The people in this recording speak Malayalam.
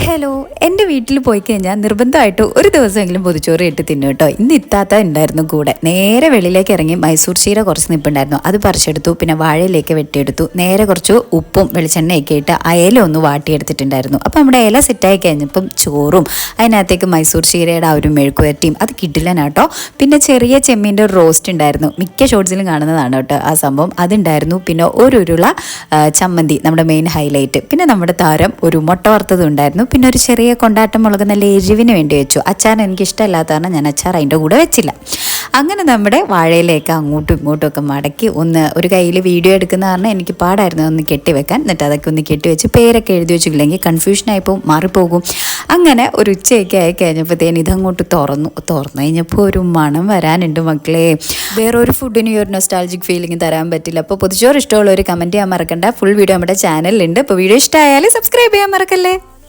ഹലോ, എൻ്റെ വീട്ടിൽ പോയി കഴിഞ്ഞാൽ നിർബന്ധമായിട്ട് ഒരു ദിവസമെങ്കിലും പൊതിച്ചോറ് ഇട്ട് തിന്നു കേട്ടോ. ഇന്ന് ഇത്താത്ത ഉണ്ടായിരുന്നു കൂടെ. നേരെ വെളിയിലേക്ക് ഇറങ്ങി മൈസൂർ ചീര കുറച്ച് നിൽപ്പുണ്ടായിരുന്നു, അത് പറിച്ചെടുത്തു. പിന്നെ വാഴയിലേക്ക് വെട്ടിയെടുത്തു. നേരെ കുറച്ച് ഉപ്പും വെളിച്ചെണ്ണയൊക്കെ ഇട്ട് അയല ഒന്ന് വാട്ടിയെടുത്തിട്ടുണ്ടായിരുന്നു. അപ്പോൾ നമ്മുടെ ഇല സെറ്റായി കഴിഞ്ഞപ്പം ചോറും അതിനകത്തേക്ക് മൈസൂർ ചീരയുടെ ആ ഒരു മെഴുക്കുവരട്ടിയും അത് കിടിലനാട്ടോ. പിന്നെ ചെറിയ ചെമ്മീൻ്റെ ഒരു റോസ്റ്റ് ഉണ്ടായിരുന്നു, മിക്ക ഷോർട്സിലും കാണുന്നതാണ് കേട്ടോ ആ സംഭവം. അതുണ്ടായിരുന്നു. പിന്നെ ഒരു ഉരുള ചമ്മന്തി, നമ്മുടെ മെയിൻ ഹൈലൈറ്റ്. പിന്നെ നമ്മുടെ താരം ഒരു മുട്ട വറുത്തതും ഉണ്ടായിരുന്നു. പിന്നെ ഒരു ചെറിയ കൊണ്ടാട്ടം മുളക് നല്ല എരിവിന് വേണ്ടി വെച്ചു. അച്ചാർ എനിക്ക് ഇഷ്ടമല്ലാത്ത കാരണം ഞാൻ അച്ചാർ അതിൻ്റെ കൂടെ വെച്ചില്ല. അങ്ങനെ നമ്മുടെ വാഴയിലേക്ക് അങ്ങോട്ടും ഇങ്ങോട്ടും ഒക്കെ മടക്കി ഒരു കയ്യിൽ വീഡിയോ എടുക്കുന്ന കാരണം എനിക്ക് പാടായിരുന്നു ഒന്ന് കെട്ടിവെക്കാൻ. എന്നിട്ട് അതൊക്കെ ഒന്ന് കെട്ടിവെച്ച് പേരൊക്കെ എഴുതി വെച്ചില്ലെങ്കിൽ കൺഫ്യൂഷനായിപ്പോൾ മാറിപ്പോകും. അങ്ങനെ ഒരു ഉച്ചയൊക്കെ ആയി കഴിഞ്ഞപ്പോഴത്തേന് ഇതങ്ങോട്ട് തുറന്നു കഴിഞ്ഞപ്പോൾ ഒരു മണം വരാനുണ്ട് മക്കളെ. വേറൊരു ഫുഡിന് ഒരു നൊസ്റ്റാൾജിക് ഫീലിംഗ് തരാൻ പറ്റില്ല. അപ്പോൾ പൊതിച്ചോറ് ഇഷ്ടമുള്ള ഒരു കമൻറ്റ് ചെയ്യാൻ മറക്കണ്ട. ഫുൾ വീഡിയോ നമ്മുടെ ചാനലിലുണ്ട്. അപ്പോൾ വീഡിയോ ഇഷ്ടമായാലും സബ്സ്ക്രൈബ് ചെയ്യാൻ മറക്കല്ലേ.